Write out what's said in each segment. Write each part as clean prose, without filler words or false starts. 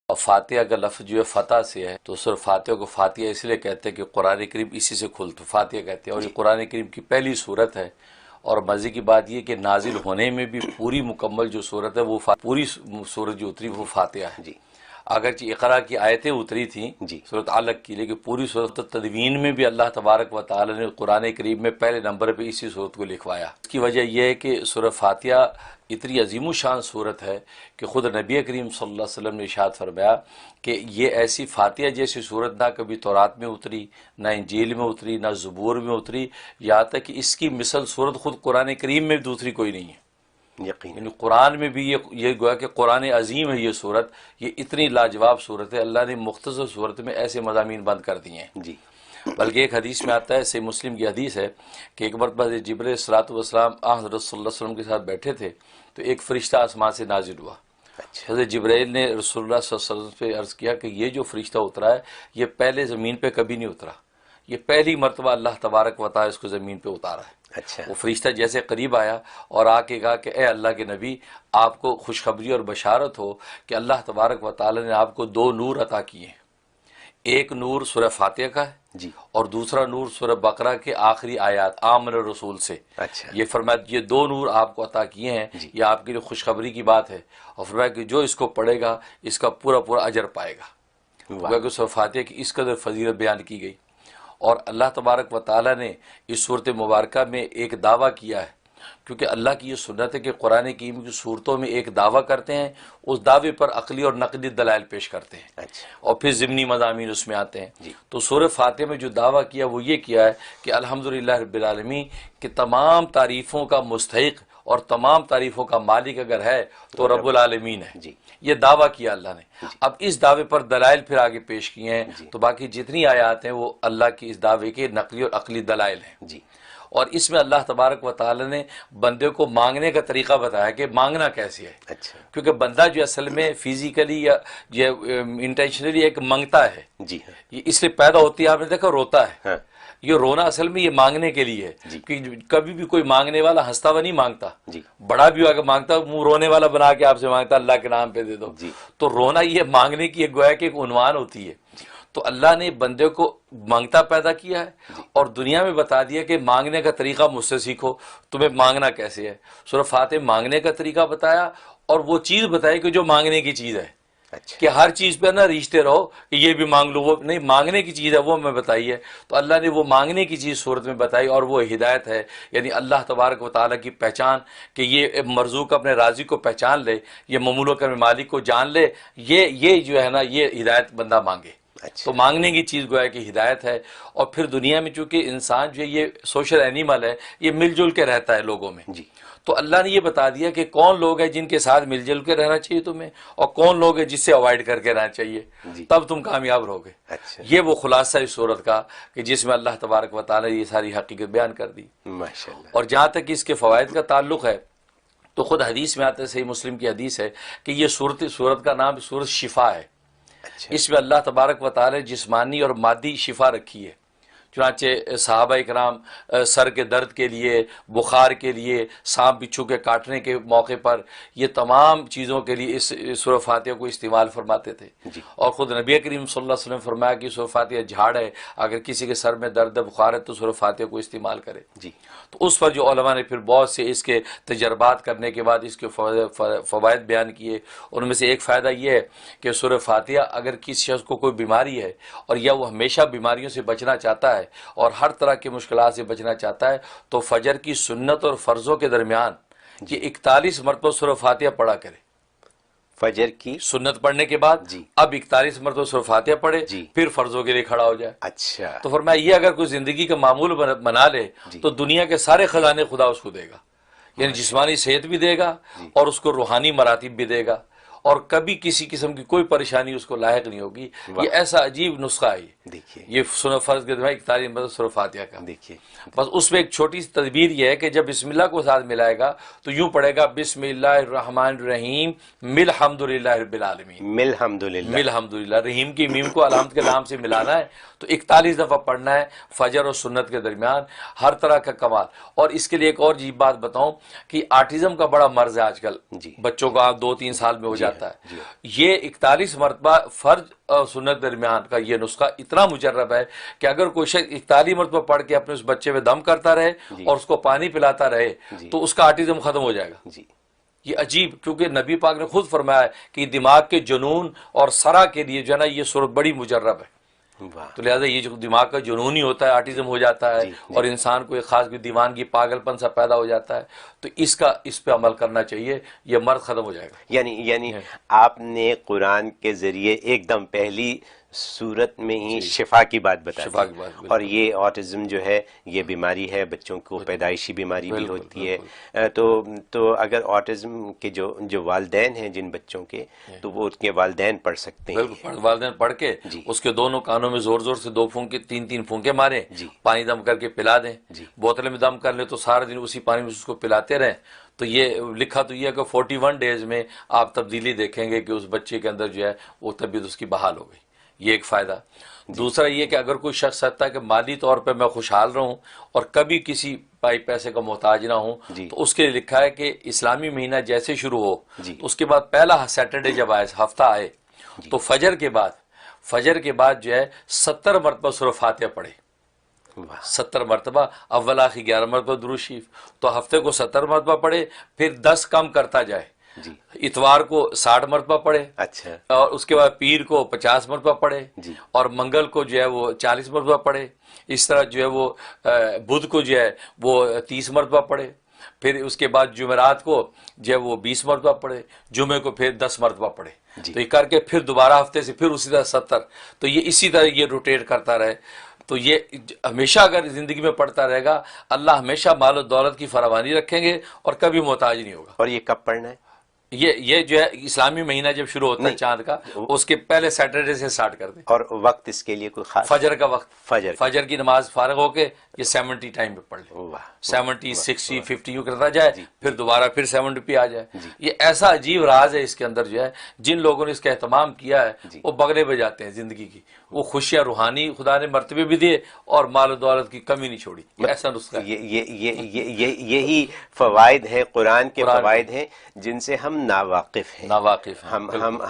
اور فاتحہ کا لفظ جو ہے فتح سے ہے، تو صرف فاتحہ کو فاتحہ اس لیے کہتے ہیں کہ قرآن کریم اسی سے کھلتا، فاتحہ کہتے ہیں، اور یہ قرآن کریم کی پہلی صورت ہے۔ اور مزے کی بات یہ کہ نازل ہونے میں بھی پوری مکمل جو صورت ہے وہ پوری صورت جو اتری وہ فاتحہ ہے۔ اگرچہ اقرا کی آیتیں اتری تھیں صورت علق کی، لیکن پوری صورت تدوین میں بھی اللہ تبارک و تعالی نے قرآن کریم میں پہلے نمبر پہ اسی صورت کو لکھوایا۔ اس کی وجہ یہ ہے کہ سورہ فاتحہ اتنی عظیم و شان صورت ہے کہ خود نبی کریم صلی اللہ علیہ وسلم نے ارشاد فرمایا کہ یہ ایسی فاتحہ جیسی صورت نہ کبھی تورات میں اتری، نہ انجیل میں اتری، نہ زبور میں اتری، یہاں تک کہ اس کی مثل صورت خود قرآن کریم میں دوسری کوئی نہیں ہے۔ یعنی قرآن میں بھی یہ گویا کہ قرآن عظیم ہے، یہ صورت، یہ اتنی لاجواب صورت ہے، اللہ نے مختصر صورت میں ایسے مضامین بند کر دیے ہیں۔ بلکہ ایک حدیث میں آتا ہے، صحیح مسلم کی حدیث ہے کہ ایک مرتبہ جبرائیل صلوات والسلام حضرت صلی اللہ علیہ وسلم کے ساتھ بیٹھے تھے تو ایک فرشتہ آسمان سے نازل ہوا۔ حضرت جبرائیل نے رسول اللہ صلی اللہ علیہ وسلم پہ عرض کیا کہ یہ جو فرشتہ اترا ہے یہ پہلے زمین پہ کبھی نہیں اترا، یہ پہلی مرتبہ اللہ تبارک و تعالی اس کو زمین پہ اتارا ہے۔ وہ فرشتہ جیسے قریب آیا اور آ کے کہا کہ اے اللہ کے نبی، آپ کو خوشخبری اور بشارت ہو کہ اللہ تبارک و تعالی نے آپ کو دو نور عطا کیے ہیں، ایک نور سورہ فاتحہ کا ہے اور دوسرا نور سورہ بقرہ کے آخری آیات آمن الرسول سے۔ یہ فرمایا یہ دو نور آپ کو عطا کیے ہیں، یہ آپ کے لیے خوشخبری کی بات ہے، اور فرمایا کہ جو اس کو پڑھے گا اس کا پورا پورا اجر پائے گا۔ کیونکہ سورہ فاتحہ کی اس قدر فضیلت بیان کی گئی، اور اللہ تبارک و تعالی نے اس صورت مبارکہ میں ایک دعویٰ کیا ہے، کیونکہ اللہ کی یہ سنت ہے کہ قرآن کریم کی صورتوں میں ایک دعویٰ کرتے ہیں، اس دعوے پر عقلی اور نقلی دلائل پیش کرتے ہیں، اور پھر ضمنی مضامین اس میں آتے ہیں۔ تو سورہ فاتحہ میں جو دعویٰ کیا وہ یہ کیا ہے کہ الحمدللہ رب العالمین کہ تمام تعریفوں کا مستحق اور تمام تعریفوں کا مالک اگر ہے تو رب العالمین ہے۔ یہ دعویٰ کیا اللہ نے۔ اب اس دعوے پر دلائل پھر آگے پیش کیے ہیں، تو باقی جتنی آیات ہیں وہ اللہ کی اس دعوے کے نقلی اور عقلی دلائل ہیں۔ اور اس میں اللہ تبارک و تعالی نے بندے کو مانگنے کا طریقہ بتایا کہ مانگنا کیسے ہے، کیونکہ بندہ جو اصل میں فزیکلی یا انٹینشنلی ایک مانگتا ہے، یہ اس لیے پیدا ہوتی ہے، آپ نے دیکھا روتا ہے، یہ رونا اصل میں یہ مانگنے کے لیے ہے، کہ کبھی بھی کوئی مانگنے والا ہنستا ہوا نہیں مانگتا، بڑا بھی اگر مانگتا منہ رونے والا بنا کے آپ سے مانگتا اللہ کے نام پہ دے دو، تو رونا یہ مانگنے کی ایک گویا کہ ایک عنوان ہوتی ہے۔ تو اللہ نے بندے کو مانگتا پیدا کیا ہے اور دنیا میں بتا دیا کہ مانگنے کا طریقہ مجھ سے سیکھو، تمہیں مانگنا کیسے ہے۔ سورہ فاتحہ مانگنے کا طریقہ بتایا اور وہ چیز بتائی کہ جو مانگنے کی چیز ہے، کہ ہر چیز پہ نہ ریچھتے رہو کہ یہ بھی مانگ لو، وہ نہیں، مانگنے کی چیز ہے وہ میں بتائی ہے۔ تو اللہ نے وہ مانگنے کی چیز صورت میں بتائی، اور وہ ہدایت ہے، یعنی اللہ تبارک و تعالیٰ کی پہچان، کہ یہ مرزوق اپنے راضی کو پہچان لے، یہ مملوک اپنے مالک کو جان لے، یہ جو ہے نا یہ ہدایت بندہ مانگے۔ تو مانگنے کی چیز گویا کہ ہدایت ہے۔ اور پھر دنیا میں چونکہ انسان جو ہے یہ سوشل اینیمل ہے، یہ مل جل کے رہتا ہے لوگوں میں، تو اللہ نے یہ بتا دیا کہ کون لوگ ہیں جن کے ساتھ مل جل کے رہنا چاہیے تمہیں، اور کون لوگ ہیں جس سے اوائڈ کر کے رہنا چاہیے، تب تم کامیاب رہوگے۔ یہ وہ خلاصہ اس صورت کا کہ جس میں اللہ تبارک و تعالی نے یہ ساری حقیقت بیان کر دی۔ اور جہاں تک اس کے فوائد کا تعلق ہے تو خود حدیث میں آتا ہے، صحیح مسلم کی حدیث ہے کہ یہ صورت کا نام سورت شفا ہے۔ اس میں اللہ تبارک و تعالی جسمانی اور مادی شفا رکھی ہے۔ چنانچہ صحابہ اکرام سر کے درد کے لیے، بخار کے لیے، سانپ بچھو کے کاٹنے کے موقع پر، یہ تمام چیزوں کے لیے اس سورہ فاتحہ کو استعمال فرماتے تھے۔ اور خود نبی کریم صلی اللہ علیہ وسلم فرمایا کہ سورہ فاتحہ جھاڑ ہے، اگر کسی کے سر میں درد بخار ہے تو سورہ فاتحہ کو استعمال کرے۔ تو اس پر جو علماء نے پھر بہت سے اس کے تجربات کرنے کے بعد اس کے فوائد بیان کیے، ان میں سے ایک فائدہ یہ ہے کہ سورہ فاتحہ اگر کسی شخص کو کوئی بیماری ہے اور یا وہ ہمیشہ بیماریوں سے بچنا چاہتا ہے اور ہر طرح کی مشکلات سے بچنا چاہتا ہے، تو فجر کی سنت اور فرضوں کے درمیان یہ 41 مرتبہ سورہ فاتحہ پڑھا کرے۔ فجر کی سنت پڑھنے کے بعد اب 41 مرتبہ سورہ فاتحہ پڑھے، پھر فرضوں کے لیے کھڑا ہو جائے۔ تو فرمایا یہ اگر کوئی زندگی کا معمول بنا لے تو دنیا کے سارے خزانے خدا اس کو دے گا، یعنی جسمانی صحت بھی دے گا اور اس کو روحانی مراتب بھی دے گا، اور کبھی کسی قسم کی کوئی پریشانی اس کو لاحق نہیں ہوگی۔ یہ ایسا عجیب نسخہ ہے یہ سورہ فرض کے دفعہ 41 مرتبہ سورہ فاتحہ کا۔ بس اس میں ایک چھوٹی سی تدبیر یہ ہے کہ جب بسم اللہ کو ساتھ ملائے گا تو یوں پڑھے گا بسم اللہ الرحمن الرحیم مل حمدللہ رب العالمین، مل حمدللہ، رحیم کی میم کو الحمد کے نام سے ملانا ہے، تو 41 دفعہ پڑھنا ہے فجر اور سنت کے درمیان، ہر طرح کا کمال۔ اور اس کے لیے ایک اور عجیب بات بتاؤں کہ آٹزم کا بڑا مرض ہے آج کل، بچوں کو 2-3 سال میں ہو جاتا ہے، جاتا ہے. یہ 41 مرتبہ فرض اور سنت درمیان کا یہ نسخہ اتنا مجرب ہے کہ اگر کوئی شخص 41 مرتبہ پڑھ کے اپنے اس بچے پہ دم کرتا رہے اور اس کو پانی پلاتا رہے تو اس کا آٹزم ختم ہو جائے گا. یہ عجیب، کیونکہ نبی پاک نے خود فرمایا ہے کہ دماغ کے جنون اور سرا کے لیے جو ہے نا یہ صورت بڑی مجرب ہے. تو لہٰذا یہ جو دماغ کا جنون ہی ہوتا ہے، آٹزم ہو جاتا ہے اور انسان کو ایک خاص دیوانگی پاگل پن سا پیدا ہو جاتا ہے، تو اس پہ عمل کرنا چاہیے، یہ مرض ختم ہو جائے گا. یعنی آپ نے قرآن کے ذریعے ایک دم پہلی صورت میں ہی شفا کی بات بتا دی. اور یہ آٹزم جو ہے یہ بیماری ہے، بچوں کو پیدائشی بیماری بھی ہوتی ہے. تو اگر آٹزم کے جو والدین ہیں جن بچوں کے، تو وہ ان کے والدین پڑھ سکتے ہیں. والدین پڑھ کے اس کے دونوں کانوں میں زور زور سے 2 پھونکے 3 پھونکے ماریں، پانی دم کر کے پلا دیں. بوتل میں دم کر لیں تو سارا دن اسی پانی میں اس کو پلاتے رہیں. تو یہ لکھا تو یہ ہے کہ 41 ڈیز میں آپ تبدیلی دیکھیں گے کہ اس بچے کے اندر جو ہے وہ طبیعت اس کی بحال ہو گئی. یہ ایک فائدہ. دوسرا یہ کہ اگر کوئی شخص چاہتا ہے کہ مالی طور پہ میں خوشحال رہوں اور کبھی کسی پیسے کا محتاج نہ ہوں، تو اس کے لیے لکھا ہے کہ اسلامی مہینہ جیسے شروع ہو تو اس کے بعد پہلا سیٹرڈے جب آئے، ہفتہ آئے، تو فجر کے بعد جو ہے 70 مرتبہ سورہ فاتحہ پڑھے. 70 مرتبہ، اول آخر 11 مرتبہ درود شریف. تو ہفتے کو 70 مرتبہ پڑھے، پھر 10 کم کرتا جائے. اتوار کو 60 مرتبہ پڑھے، اچھا، اور اس کے بعد پیر کو 50 مرتبہ پڑھے، اور منگل کو جو ہے وہ 40 مرتبہ پڑھے. اس طرح جو ہے وہ بدھ کو جو ہے وہ 30 مرتبہ پڑھے. پھر اس کے بعد جمعرات کو جو ہے وہ 20 مرتبہ پڑھے، جمعے کو پھر 10 مرتبہ پڑھے. تو یہ کر کے پھر دوبارہ ہفتے سے پھر اسی طرح 70. تو یہ اسی طرح یہ روٹیٹ کرتا رہے. تو یہ ہمیشہ اگر زندگی میں پڑھتا رہے گا، اللہ ہمیشہ مال و دولت کی فراوانی رکھیں گے اور کبھی محتاج نہیں ہوگا. اور یہ کب پڑھنا ہے؟ یہ جو ہے اسلامی مہینہ جب شروع ہوتا ہے چاند کا، اس کے پہلے سیٹرڈے سے سٹارٹ کر دیں. اور وقت اس کے لیے کوئی خاص؟ فجر کا وقت، فجر کی نماز فارغ ہو کے یہ 70 ٹائم پہ پڑھ لیں. 70 60 50 یوں کرتا جائے، پھر دوبارہ پھر 70 پہ آ جائے. یہ ایسا عجیب راز ہے اس کے اندر جو ہے، جن لوگوں نے اس کا اہتمام کیا ہے وہ بغلے بجاتے ہیں زندگی کی. وہ خوشیاں روحانی خدا نے مرتبے بھی دیے اور مال و دولت کی کمی نہیں چھوڑی. ایسا نسخہ ہے. یہی فوائد ہیں، قرآن کے فوائد ہیں جن سے ہم ناواقف ہیں.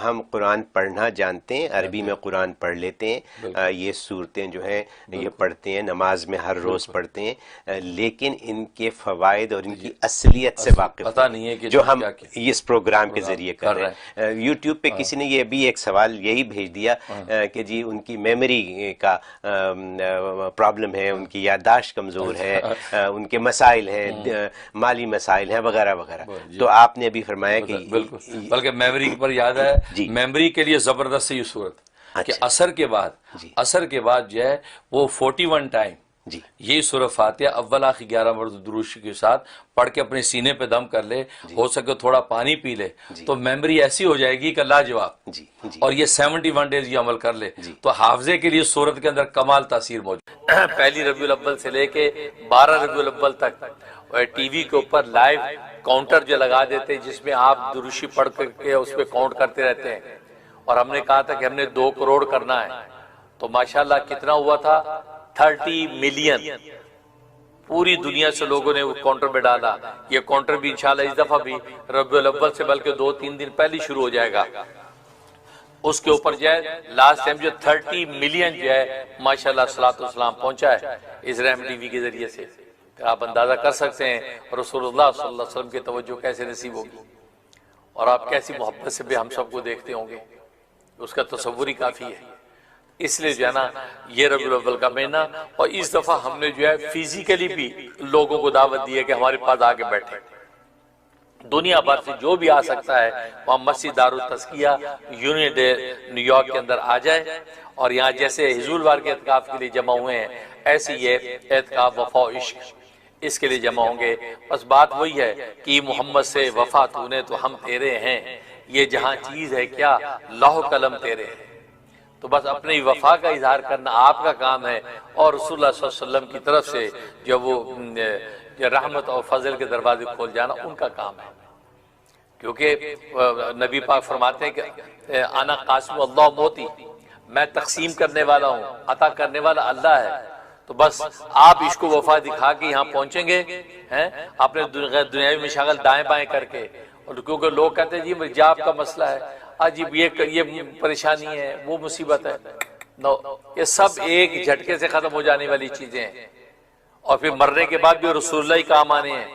ہم قرآن پڑھنا جانتے ہیں، عربی میں قرآن پڑھ لیتے ہیں، یہ صورتیں جو ہیں یہ پڑھتے ہیں، نماز میں ہر روز پڑھتے ہیں، لیکن ان کے فوائد اور ان کی اصلیت سے واقف پتہ نہیں ہے کہ جو ہم اس پروگرام کے ذریعے کر رہے ہیں. یوٹیوب پہ کسی نے یہ بھی ایک سوال یہی بھیج دیا کہ جی ان کی میموری کا پرابلم ہے، ان کی یادداشت کمزور ہے، ان کے مسائل ہیں، مالی مسائل ہیں وغیرہ وغیرہ. تو آپ نے ابھی فرمایا کہ بلکہ میموری پر یاد ہے، میموری کے لیے زبردست یہ صورت کہ اثر کے بعد جو ہے وہ 41 ٹائم یہی سورہ فاتحہ اول آخر 11 مرتبہ درود کے ساتھ پڑھ کے اپنے سینے پہ دم کر لے، ہو سکے تھوڑا پانی پی لے، تو میموری ایسی ہو جائے گی کہ لاجواب. اور یہ 71 ڈیز یہ عمل کر لے تو حافظے کے لیے سورت کے اندر کمال تاثیر موجود. پہلی ربیع الاول سے لے کے 12 ربیع الاول تک ٹی وی کے اوپر لائیو کاؤنٹر جو لگا دیتے ہیں جس میں آپ دروشی پڑھ کے اس پہ کاؤنٹ کرتے رہتے ہیں. اور ہم نے کہا تھا کہ ہم نے 2 کروڑ کرنا ہے، تو ماشاءاللہ کتنا ہوا تھا؟ 30 ملین. پوری دنیا سے لوگوں نے وہ کاؤنٹر میں ڈالا. یہ کاؤنٹر بھی انشاءاللہ اس دفعہ بھی ربیع الاول سے بلکہ 2-3 دن پہلے شروع ہو جائے گا. اس کے اوپر جو ہے لاسٹ ٹائم جو 30 ملین جو ہے ماشاءاللہ صلاۃ والسلام پہنچا ہے اسرائیم ٹی وی کے ذریعے سے. آپ اندازہ کر سکتے ہیں رسول اللہ صلی اللہ علیہ وسلم کی توجہ کیسے نصیب ہوگی، اور آپ کیسی محبت سے بھی ہم سب کو دیکھتے ہوں گے، اس کا تصور ہی کافی ہے. اس لیے جو ہے نا یہ ربیع الاول کا مہینہ. اور اس دفعہ ہم نے جو ہے فزیکلی بھی لوگوں کو دعوت دی ہے کہ ہمارے پاس آ کے بیٹھے. دنیا بھر سے جو بھی آ سکتا ہے وہاں مسجد دارالتزکیہ یونین ڈے نیو یارک کے اندر آ جائے. اور یہاں جیسے حضور وار کے اعتکاف کے لیے جمع ہوئے ہیں، ایسے یہ اعتکاف وفا و عشق اس کے لیے جمع ہوں گے. بس بات وہی ہے کہ محمد سے وفا تو نے تو ہم تیرے ہیں، یہ جہاں چیز ہے کیا لوح قلم تیرے ہیں. تو بس اپنی وفا کا اظہار کرنا آپ کا کام ہے، اور رسول اللہ صلی اللہ علیہ وسلم کی طرف سے جو وہ رحمت اور فضل کے دروازے کھول جانا ان کا کام ہے. کیونکہ نبی پاک فرماتے ہیں کہ انا قاسم اللہ موتی، میں تقسیم کرنے والا ہوں، عطا کرنے والا اللہ ہے. تو بس آپ عشق و وفا دکھا کے یہاں پہنچیں گے، اپنے دنیاوی مشاغل دائیں بائیں کر کے اور کیونکہ لوگ کہتے ہیں جی جاب کا مسئلہ ہے، عجیب یہ پریشانی ہے، وہ مصیبت ہے، نو، یہ سب ایک جھٹکے سے ختم ہو جانے والی چیزیں ہیں، اور پھر مرنے کے بعد بھی رسول اللہ ہی کام آنے ہیں۔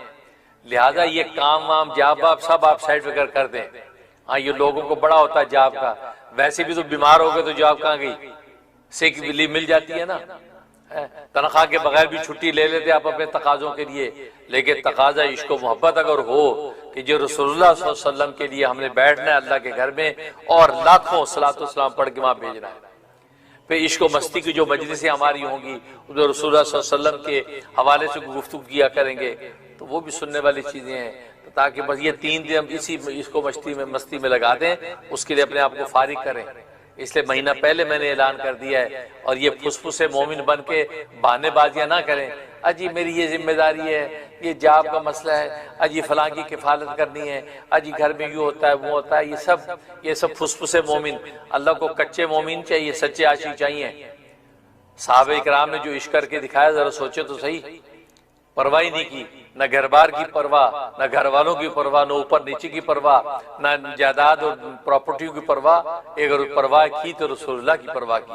لہذا یہ کام وام جاب واب سب آپ سائڈ وغیرہ کر دیں۔ ہاں یہ لوگوں کو بڑا ہوتا ہے جاب کا، ویسے بھی تو بیمار ہو گئے تو جاب کہاں گئی، سیک لیو مل جاتی ہے نا، تنخواہ کے بغیر بھی چھٹی لے لیتے آپ اپنے تقاضوں کے لیے، لیکن تقاضا عشق و محبت اگر ہو کہ جو رسول اللہ صلی اللہ علیہ وسلم کے لیے ہم نے بیٹھنا ہے اللہ کے گھر میں اور لاکھوں صلاۃ والسلام پڑھ کے وہاں بھیجنا ہے، پھر عشق و مستی کی جو مجلسیں ہماری ہوں گی جو رسول اللہ صلی اللہ علیہ وسلم کے حوالے سے گفتگو کیا کریں گے تو وہ بھی سننے والی چیزیں ہیں، تاکہ بس یہ 3 دن ہم اس کو مستی میں لگا دیں، اس کے لیے اپنے آپ کو فارغ کریں۔ اس لیے مہینہ پہلے میں نے اعلان کر دیا ہے، اور یہ پھس مومن بن کے بہانے بازیاں نہ کریں، اجی میری یہ ذمہ داری ہے، یہ جاب کا مسئلہ ہے، اجی فلاں کی کفالت کرنی ہے، اجی گھر میں یوں ہوتا ہے وہ ہوتا ہے، یہ سب پھس مومن۔ اللہ کو کچے مومن چاہیے، سچے عاشق چاہیے۔ صحابہ کرام نے جو عشق کر کے دکھایا ذرا سوچے تو صحیح، پرواہ ہی نہیں کی، نہ گھر بار کی پرواہ، نہ گھر والوں کی پرواہ، نہ اوپر نیچے کی پرواہ، نہ جائیداد اور پراپرٹیوں کی پرواہ، اگر پرواہ کی تو رسول اللہ کی پرواہ کی،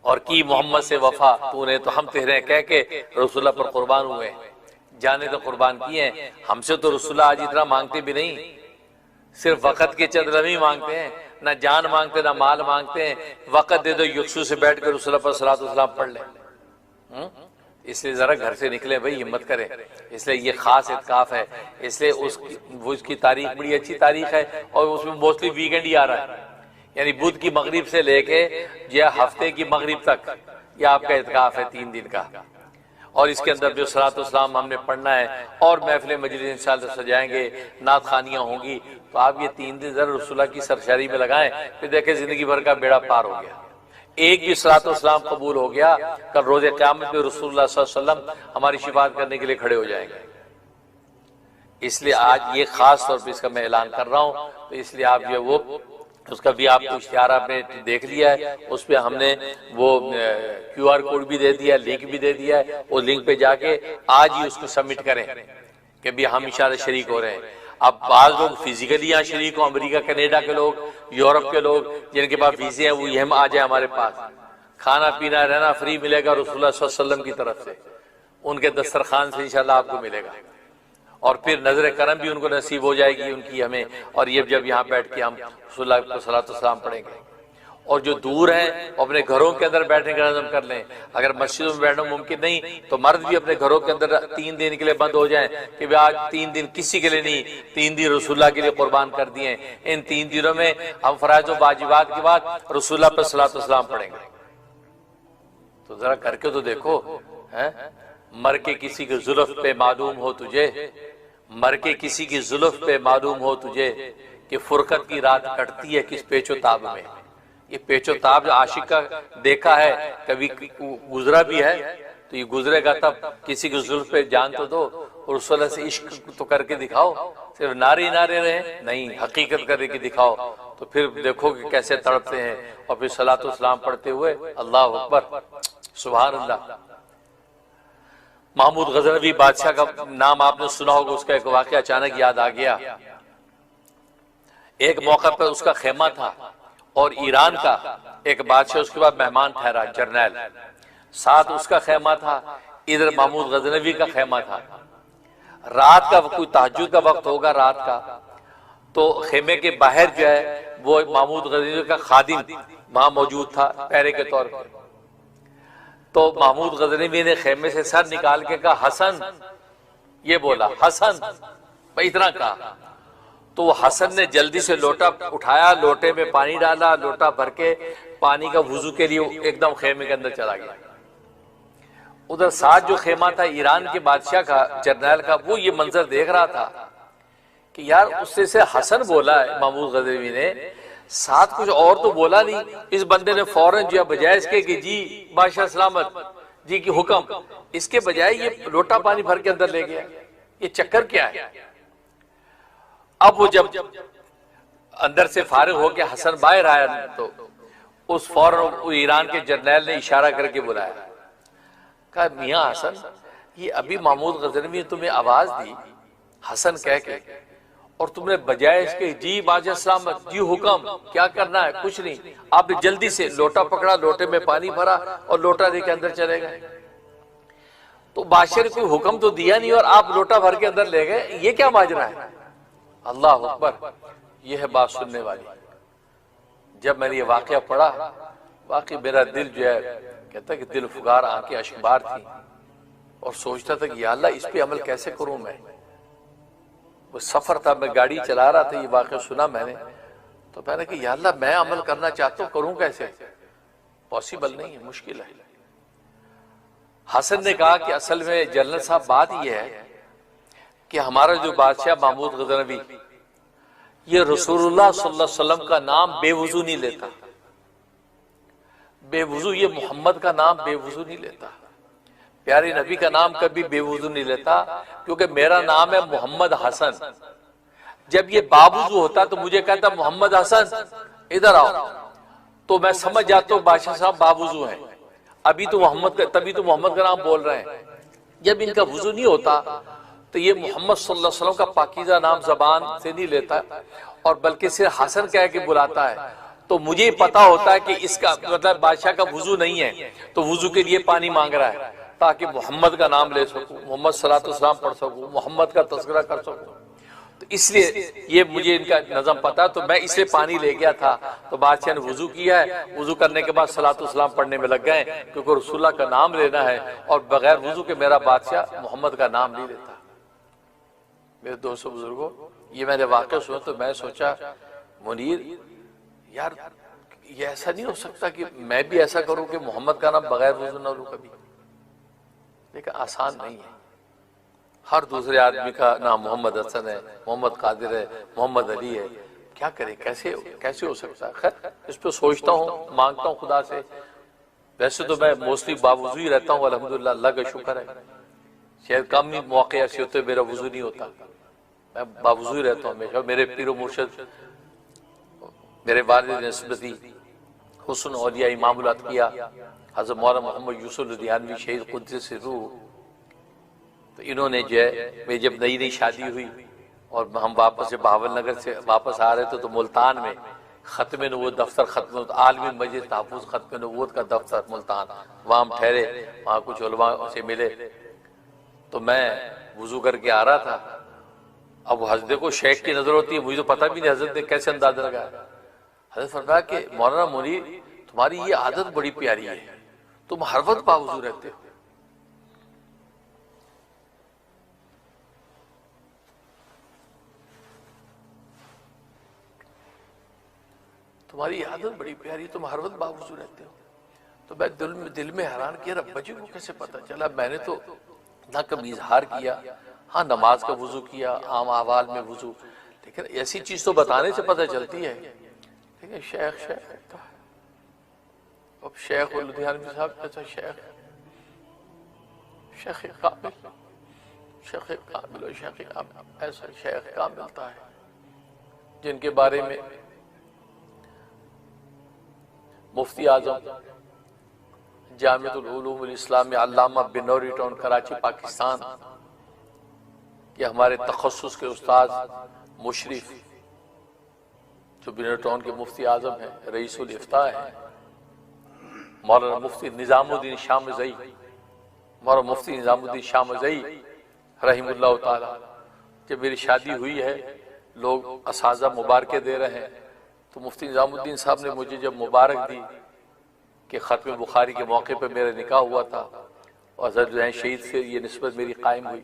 اور کی محمد سے وفا تو نے تو ہم تیرے کہہ کے رسول اللہ پر قربان ہوئے، جانے تو قربان کیے ہیں۔ ہم سے تو رسول اللہ آج اتنا مانگتے بھی نہیں، صرف وقت کے چند لمحے مانگتے ہیں، نہ جان مانگتے نہ مال مانگتے ہیں، وقت دے دو یکسو سے بیٹھ کے رسول اللہ پر صلاۃ والسلام پڑھ لیں۔ اس لیے ذرا گھر سے نکلے بھائی، ہمت کریں، اس لیے یہ خاص اعتکاف ہے، اس لیے اس کی تاریخ بڑی اچھی تاریخ ہے، اور اس میں موسٹلی ویکینڈ ہی آ رہا ہے، یعنی بدھ کی مغرب سے لے کے یہ ہفتے کی مغرب تک یہ آپ کا اعتکاف ہے 3 دن کا، اور اس کے اندر جو صلاۃ والسلام ہم نے پڑھنا ہے، اور محفل مجلس انشاءاللہ سجائیں گے، نعت خوانیاں ہوں گی، تو آپ یہ 3 دن ذرا رسول اللہ کی سرشاری میں لگائیں، پھر دیکھیں زندگی بھر کا بیڑا پار ہو گیا۔ ایک بھی صلاۃ والسلام قبول ہو گیا، کل روز قیامت میں رسول اللہ صلی اللہ علیہ وسلم ہماری شفاعت کرنے کے لیے کھڑے ہو جائیں گے۔ اس لیے آج یہ خاص طور پہ اس کا میں اعلان کر رہا ہوں، تو اس لیے آپ جو وہ اس کا بھی آپ کو اشتہار آپ نے دیکھ لیا ہے، اس پہ ہم نے وہ QR کوڈ بھی دے دیا ہے، لنک بھی دے دیا ہے، وہ لنک پہ جا کے آج ہی اس کو سبمٹ کریں کہ بھی ہم انشاءاللہ شریک ہو رہے ہیں۔ اب بعض لوگ فزیکلی یہاں شریک ہوں، امریکہ کینیڈا کے لوگ، یورپ کے لوگ جن کے پاس ویزے ہیں وہ یہ آ جائیں ہمارے پاس، کھانا پینا رہنا فری ملے گا رسول اللہ صلی اللہ علیہ وسلم کی طرف سے، ان کے دسترخوان سے انشاءاللہ آپ کو ملے گا، اور پھر نظر کرم بھی ان کو نصیب ہو جائے گی ان کی ہمیں، اور یہ جب یہاں بیٹھ کے ہم رسول اللہ کو صلاۃ والسلام پڑھیں گے۔ اور جو دور ہیں اپنے گھروں کے اندر بیٹھنے کا نظم کر لیں، اگر مسجدوں میں بیٹھنا ممکن نہیں تو مرد بھی اپنے گھروں کے اندر 3 دن کے لیے بند ہو جائیں کہ آج 3 دن کسی کے لیے نہیں، 3 دن رسول اللہ کے لیے قربان کر دیے، ان 3 دنوں میں ہم فرائض و واجبات کے بعد رسول اللہ پر صلاۃ والسلام پڑھیں گے۔ تو ذرا کر کے تو دیکھو، مر کے کسی کی زلف پہ معلوم ہو تجھے، مر کے کسی کی زلف پہ معلوم ہو تجھے کہ فرقت کی رات کٹتی ہے کس پیچ و تاب میں۔ یہ پیچ و تاب جو عاشق کا دیکھا ہے، کبھی گزرا بھی ہے تو یہ گزرے گا تب، کسی کی زلف پہ جان تو دو، اور رسول اللہ سے عشق تو کر کے دکھاؤ، صرف نعرے نعرے رہے نہیں، حقیقت کر کے دکھاؤ، تو پھر دیکھو کہ کیسے تڑپتے ہیں، اور پھر صلاۃ والسلام پڑھتے ہوئے اللہ اکبر سبحان اللہ۔ محمود غزنوی بادشاہ کا نام آپ نے سنا ہوگا، اس کا ایک واقعہ اچانک یاد آ گیا۔ ایک موقع پر اس کا خیمہ تھا، اور ایران کا ایک بادشاہ اس کے بعد مہمان ٹھہرا، جرنیل، ساتھ اس کا خیمہ تھا، ادھر محمود غزنوی کا خیمہ تھا۔ رات کا کوئی تہجد کا وقت ہوگا رات کا، تو خیمے کے باہر جو ہے وہ محمود غزنوی کا خادم وہاں موجود تھا پہرے کے طور پر۔ تو محمود غزنوی نے خیمے سے سر نکال کے کہا حسن، یہ بولا حسن، اتنا کہا، تو وہ حسن نے جلدی سے لوٹا اٹھایا، لوٹے میں پانی ڈالا، لوٹا بھر کے پانی کا وضو کے لیے ایک دم خیمے کے اندر چلا گیا۔ ادھر ساتھ جو خیمہ تھا ایران کے بادشاہ کا، جرنیل کا، وہ یہ منظر دیکھ رہا تھا کہ یار اس سے حسن بولا ہے محمود غزنوی نے، ساتھ کچھ اور تو بولا نہیں۔ اس بندے نے فوراً جو بجائے اس کے کہ جی بادشاہ سلامت جی کی حکم، اس کے بجائے یہ لوٹا پانی بھر کے اندر لے گیا، یہ چکر کیا ہے؟ اب وہ جب اندر سے فارغ ہو کے حسن باہر آیا تو اس فوراً ایران کے جرنیل نے اشارہ کر کے بلایا، کہا میاں حسن، یہ ابھی محمود غزنوی نے تمہیں آواز دی حسن کہہ کے، اور تم نے بجائے اس کے جی بادشاہ سلامت جی حکم کیا کرنا ہے، کچھ نہیں، آپ نے جلدی سے لوٹا پکڑا، لوٹے میں پانی بھرا اور لوٹا دے کے اندر چلے گئے۔ تو بادشاہ نے کوئی حکم تو دیا نہیں اور آپ لوٹا بھر کے اندر لے گئے، یہ کیا ماجرا ہے؟ اللہ اکبر، یہ ہے بات سننے والی۔ جب میں نے یہ واقعہ پڑھا، واقعی میرا دل جو ہے کہتا ہے کہ دل فگار، آنکھیں اشکبار تھی، اور سوچتا تھا کہ یا اللہ اس پہ عمل کیسے کروں میں۔ وہ سفر تھا، میں گاڑی چلا رہا تھا، یہ واقعہ سنا میں نے، تو میں نے کہا یا اللہ میں عمل کرنا چاہتا ہوں، کروں کیسے؟ پاسبل نہیں ہے، مشکل ہے۔ حسن نے کہا کہ اصل میں جنرل صاحب بات یہ ہے کہ ہمارا جو بادشاہ محمود غزنوی، یہ رسول اللہ صلی اللہ علیہ وسلم کا نام بے وضو نہیں لیتا، بے وضو، یہ محمد کا نام بے وضو نہیں لیتا، پیارے نبی کا نام کبھی بے وضو نہیں لیتا، کیونکہ میرا نام ہے محمد حسن۔ جب یہ باوضو ہوتا تو مجھے کہتا محمد حسن ادھر آؤ، تو میں سمجھ جاتا ہوں بادشاہ صاحب باوضو ہیں، ابھی تو محمد کا، تبھی تو محمد کا نام بول رہے ہیں۔ جب ان کا وضو نہیں ہوتا تو یہ محمد صلی اللہ علیہ وسلم کا پاکیزہ نام زبان سے نہیں لیتا، اور بلکہ صرف حسن کہہ کے بلاتا ہے۔ تو مجھے پتا ہوتا ہے کہ اس کا مطلب بادشاہ کا وضو نہیں ہے، تو وضو کے لیے پانی مانگ رہا ہے تاکہ محمد کا نام لے سکوں، محمد صلی اللہ علیہ وسلم پڑھ سکوں، محمد کا تذکرہ کر سکوں۔ تو اس لیے یہ مجھے ان کا نظم پتا، تو میں اسے پانی لے گیا تھا، تو بادشاہ نے وضو کیا ہے، وضو کرنے کے بعد صلاۃ والسلام پڑھنے میں لگ گئے، کیونکہ رسول اللہ کا نام لینا ہے، اور بغیر وضو کے میرا بادشاہ محمد کا نام نہیں لیتا۔ میرے دوستو بزرگوں، یہ میں نے واقعہ سنا تو میں سوچا منیر یار یہ ایسا نہیں ہو سکتا کہ میں بھی ایسا کروں کہ محمد کا نام بغیر وضو نہ لوں کبھی، لیکن آسان نہیں ہے۔ ہر دوسرے آدمی کا نام محمد حسن ہے، محمد قادر ہے، محمد علی ہے، کیا کریں، کیسے ہو سکتا ہے؟ خیر اس پہ سوچتا ہوں، مانگتا ہوں خدا سے۔ ویسے تو میں موسٹلی باوضو ہی رہتا ہوں الحمدللہ، اللہ کا شکر ہے، شاید کم ہی موقع ایسے ہوتے میرا وضو نہیں ہوتا، میں باوضو ہی رہتا ہوں ہمیشہ۔ میرے پیر و مرشد میرے والد نسبتی حسن اولیاء امام الاتقیاء حضرت مولانا محمد یوسف لدھیانوی شہید قدس روح، تو انہوں نے جو ہے میری جب نئی شادی ہوئی اور ہم واپس سے بہاول نگر سے واپس آ رہے تھے تو ملتان میں ختم نبوت دفتر، ختم عالمی مجلس تحفظ ختم نبوت کا دفتر ملتان، وہاں ہم ٹھہرے، وہاں کچھ علماء سے ملے، تو میں وضو کر کے آ رہا تھا۔ اب حضرت کو شیخ کی نظر ہوتی ہے، مجھے تو پتہ بھی نہیں حضرت نے کیسے اندازہ لگایا۔ حضرت فرمایا کہ مولانا منیر تمہاری یہ عادت بڑی پیاری ہے، تم ہر وقت باوضو رہتے ہو۔ تمہاری عادت بڑی پیاری، تم ہر وقت باوضو رہتے ہو۔ تو میں دل میں حیران کیا رب جی کو کیسے پتا چلا؟ میں نے تو نہ کبھی اظہار کیا، ہاں نماز کا وضو کیا، عام احوال میں وضو، لیکن ایسی چیز تو بتانے سے پتہ چلتی ہے۔ لیکن شیخ کہتا ہے، اب شیخ لدھیانوی صاحب کہتا ہے شیخ کامل، شیخ کامل و شیخ کامل، ایسا شیخ کامل ملتا ہے جن کے بارے میں مفتی اعظم جامعۃ العلوم الاسلام علامہ بنوری ٹاؤن کراچی پاکستان کہ ہمارے تخصص کے استاد مشرف جو بنوری ٹاؤن کے مفتی اعظم ہیں، رئیس الافتاء ہیں، مولانا مفتی نظام الدین شامزئی، مولانا مفتی نظام الدین شامزئی رحم اللہ تعالی۔ جب میری شادی ہوئی ہے لوگ اساتذہ مبارکیں دے رہے ہیں، تو مفتی نظام الدین صاحب نے مجھے جب مبارک دی کہ ختم بخاری کے موقع پہ میرا نکاح ہوا تھا اور حضرت شہید سے یہ نسبت میری قائم ہوئی،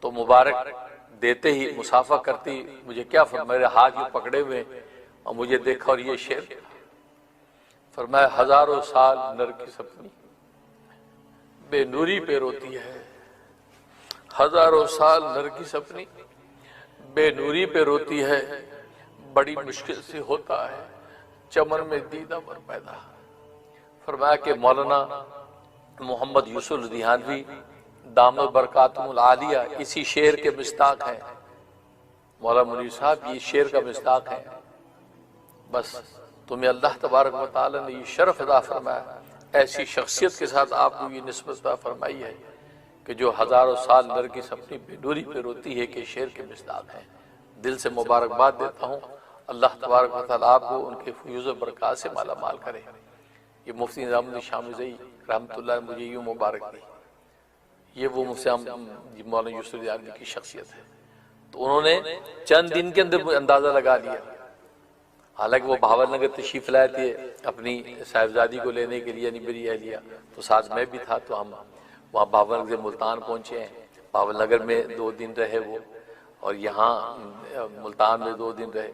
تو مبارک دیتے ہی مصافحہ کرتی مجھے کیا میرے ہاتھ یہ پکڑے ہوئے اور مجھے دیکھا اور یہ شعر فرمایا، ہزاروں سال نر کی سپنی بے نوری پہ روتی ہے، ہزاروں سال نر کی سپنی بے نوری پہ روتی ہے، بڑی مشکل سے ہوتا ہے چمن میں دیدہ پر پیدا۔ فرمایا کہ مولانا محمد یوسف لدھیانوی دامت برکاتہم العالیہ اسی شعر کے مصداق ہیں، مولانا منیر صاحب یہ شعر کا مصداق ہے۔ بس تمہیں اللہ تبارک و تعالی نے یہ شرف عطا فرمایا، ایسی شخصیت کے ساتھ آپ کو یہ نسبت عطا فرمائی ہے کہ جو ہزاروں سال نر کی سپنی بے نوری پہ روتی ہے کہ شعر کے مصداق ہیں۔ دل سے مبارکباد دیتا ہوں، اللہ تبارک و تعالیٰ آپ کو ان کے فیوز و برکات سے مالا مال کرے۔ یہ مفتی نظام الدین شاہ مرزائی رحمۃ اللہ نے مجھے یوں مبارک دی، یہ وہ مفتی مولانا یوسف دیانوی کی شخصیت ہے۔ تو انہوں نے چند دن کے اندر اندازہ لگا لیا، حالانکہ وہ بھاول نگر تشریف لائے تھے اپنی صاحبزادی کو لینے کے لیے، یعنی میری اہلیہ، تو ساتھ میں بھی تھا، تو ہم وہاں بھاول نگر سے ملتان پہنچے ہیں، بھاول نگر میں 2 دن رہے وہ، اور یہاں ملتان میں 2 دن رہے۔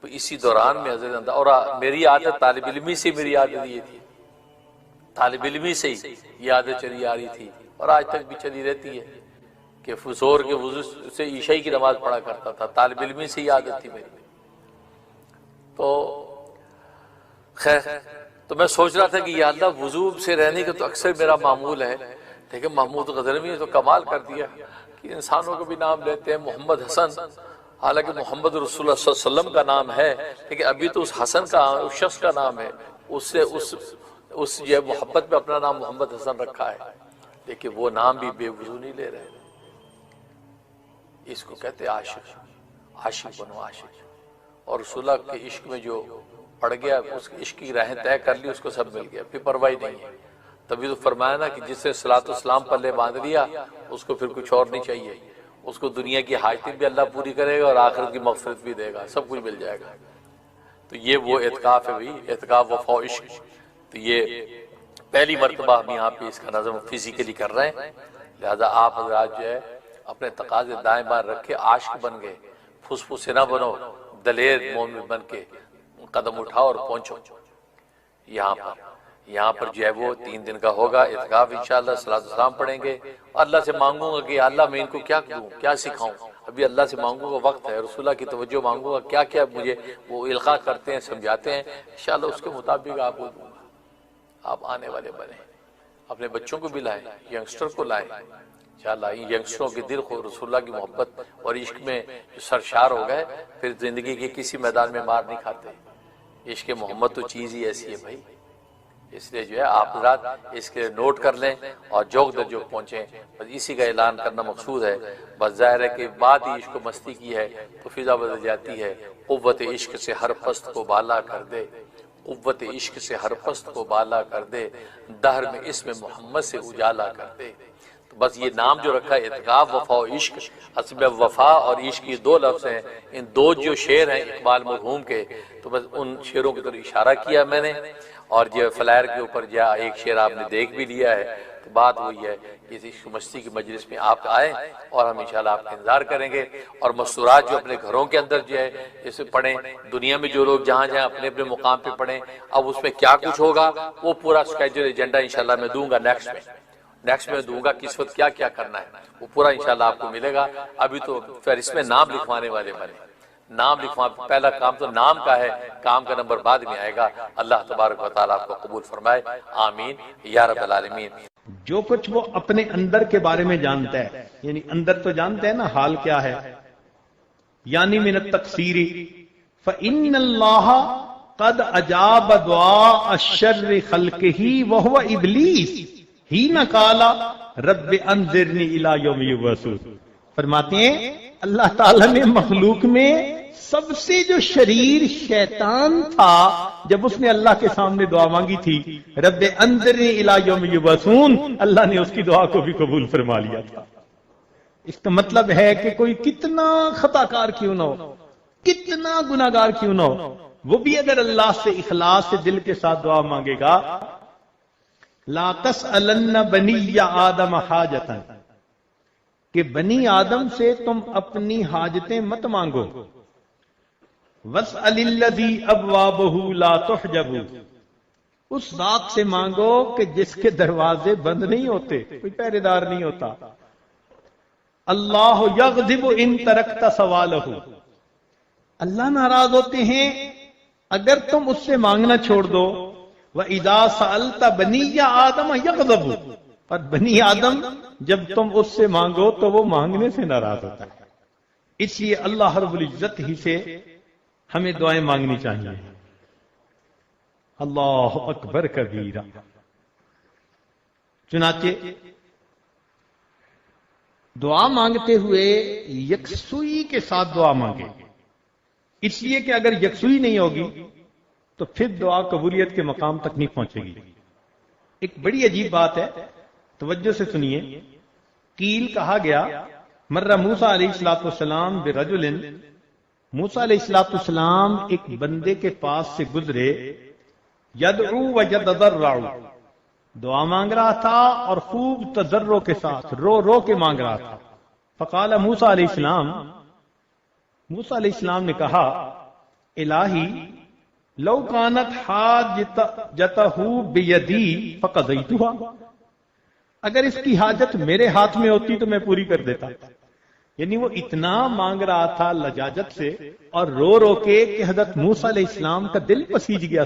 تو اسی دوران میں حضرت اور میری عادت طالب علمی سے، میری عادت یہ تھی، طالب علمی سے ہی یہ عادت چلی آ رہی تھی اور آج تک بھی چلی رہتی ہے کہ فجور کے وضو سے عشاء کی نماز پڑھا کرتا تھا، طالب علمی سے ہی عادت تھی میری۔ تو خیر، تو میں سوچ رہا تھا کہ یا اللہ وضو سے رہنے کا تو اکثر میرا معمول ہے، لیکن محمود غزنوی نے تو کمال کر دیا کہ انسانوں کو بھی نام لیتے ہیں محمد حسن، حالانکہ محمد رسول اللہ صلی اللہ علیہ وسلم کا نام ہے، لیکن ابھی تو اس حسن کا، اس شخص کا نام ہے، اس سے اس یہ محبت میں اپنا نام محمد حسن رکھا ہے، لیکن وہ نام بھی بے وضو نہیں لے رہے۔ اس کو کہتے ہیں عاشق، عاشق بنو عاشق، اور رسول اللہ کے عشق میں جو پڑ گیا، اس کے عشق کی راہیں طے کر لی، اس کو سب مل گیا، پھر پرواہ نہیں ہے۔ تبھی تو فرمایا نا کہ جس سے صلاۃ والسلام پلے باندھ لیا اس کو پھر کچھ اور نہیں چاہیے، اس کو دنیا کی حاجتیں بھی اللہ پوری کرے گا اور آخرت کی مغفرت بھی دے گا، سب کچھ مل جائے گا۔ تو یہ وہ اعتکاف ہے بھائی، اعتکاف وفا و عشق۔ تو یہ پہلی مرتبہ ہم یہاں پہ اس کا نظم فزیکلی کر رہے ہیں، لہذا آپ حضرات جو ہے اپنے تقاضے دائیں بائیں رکھ کے عاشق بن گئے، پھسپھسے نہ بنو، دلیر مومن بن کے قدم اٹھاؤ اور پہنچو یہاں پر جو ہے وہ 3 دن کا ہوگا اعتکاف انشاءاللہ، صلاۃ والسلام پڑھیں گے۔ اللہ سے مانگوں گا کہ اللہ میں ان کو کیا دوں، کیا سکھاؤں، ابھی اللہ سے مانگوں گا، وقت ہے، رسول اللہ کی توجہ مانگوں گا، کیا کیا مجھے وہ القاء کرتے ہیں، سمجھاتے ہیں، انشاءاللہ اس کے مطابق آپ کو دوں گا۔ آپ آنے والے بنیں، اپنے بچوں کو بھی لائیں، ینگسٹر کو لائیں، انشاءاللہ ان ینگسٹروں کے دل کو رسول اللہ کی محبت اور عشق میں سرشار ہو گئے، پھر زندگی کے کسی میدان میں مار نہیں کھاتے۔ عشق محمد تو چیز ہی ایسی ہے بھائی، اس لیے جو ہے آپ حضرات اس کے نوٹ کر لیں اور جوگ در جوگ پہنچیں، بس اسی کا اعلان کرنا مقصود ہے۔ بس ظاہر ہے کہ بعد ہی عشق و مستی کی ہے تو فضا بدل جاتی ہے۔ قوت عشق سے ہر پست کو بالا کر دے، قوت عشق سے ہر پست کو بالا کر دے، دہر میں اسم محمد سے اجالا کر دے۔ تو بس یہ نام جو رکھا ہے اعتکاف، وفا و عشق، اصل میں وفا اور عشق یہ 2 لفظ ہیں، ان 2 جو شعر ہیں اقبال مرحوم کے، تو بس ان شعروں کی طرف اشارہ کیا میں نے، اور جو فلائر کے اوپر جو ایک شعر آپ نے دیکھ بھی لیا ہے۔ تو بات وہی ہے کہ اس مستی کی مجلس میں آپ آئیں اور ہم انشاءاللہ آپ کا انتظار کریں گے، اور مسورات جو اپنے گھروں کے اندر جو ہے اسے پڑھیں، دنیا میں جو لوگ جہاں جہاں اپنے اپنے مقام پہ پڑھیں، اب اس میں کیا کچھ ہوگا وہ پورا اسکیجول ایجنڈا انشاءاللہ میں دوں گا نیکسٹ میں دوں گا، کس وقت کیا کیا کرنا ہے وہ پورا انشاءاللہ آپ کو ملے گا۔ ابھی تو پھر اس میں نام لکھوانے والے بنے، نام لکھوا، پہلا کام تو نام کا ہے، کام کا نمبر بعد میں آئے گا۔ اللہ تبارک و تعالیٰ آپ کو قبول فرمائے، آمین یا رب العالمین۔ جو کچھ وہ اپنے اندر کے بارے میں جانتا ہے، یعنی اندر تو جانتا ہے نا حال کیا ہے، یعنی من التقصیر فإن اللہ قد اجاب دعاء الشر خلقہ وہو ابلیس حین قال رب انذرنی الی یوم یبعثون۔ فرماتے ہیں اللہ تعالیٰ نے مخلوق میں سب سے جو شریر شیطان تھا، جب اس نے اللہ کے سامنے دعا مانگی تھی رب انذرنی الی یوم یبعثون، اللہ نے اس کی دعا کو بھی قبول فرما لیا تھا۔ اس کا مطلب ہے کہ کوئی کتنا خطا کار کیوں نہ ہو، کتنا گناہگار کیوں نہ ہو، وہ بھی اگر اللہ سے اخلاص سے دل کے ساتھ دعا مانگے گا، لا تسألن بنی آدم حاجتا، کہ بنی آدم سے تم اپنی حاجتیں مت مانگو، واسأل الذی ابوابہ لا تحجب، اس ذات سے مانگو کہ جس کے دروازے بند نہیں ہوتے، کوئی پہرے دار نہیں ہوتا۔ اللہ یغضب ان ترکت سوالہ، اللہ ناراض ہوتے ہیں اگر تم اس سے مانگنا چھوڑ دو۔ وَإِذَا سَأَلْتَ بَنِيَّ آدَمَ يَغْضَبُ، پر بنی آدم جب تم اس سے مانگو تو وہ مانگنے سے ناراض ہوتا ہے۔ اس لیے اللہ رب العزت ہی سے ہمیں دعائیں مانگنی چاہیے۔ اللہ اکبر کبیرہ۔ چنانچہ دعا مانگتے ہوئے یکسوئی کے ساتھ دعا مانگے، اس لیے کہ اگر یکسوئی نہیں ہوگی تو پھر دعا قبولیت کے مقام تک نہیں پہنچے گی۔ ایک بڑی عجیب بات ہے، توجہ سے سنیے۔ قیل کہا گیا مرہ موسیٰ علیہ السلام برجل، موسیٰ علیہ السلام ایک بندے کے پاس سے گزرے، یدعو ویتضرع، دعا مانگ رہا تھا اور خوب تضرع کے ساتھ رو رو کے مانگ رہا تھا۔ فقال موسیٰ علیہ السلام، موسیٰ علیہ السلام نے کہا الہی لو کانت حاجتہ بیدی فقضیتها، اگر اس کی حاجت میرے ہاتھ میں ہوتی تو میں پوری کر دیتا۔ یعنی وہ اتنا مانگ رہا تھا لجاجت سے اور رو رو کے کہ حضرت موسیٰ علیہ السلام کا دل پسیج گیا۔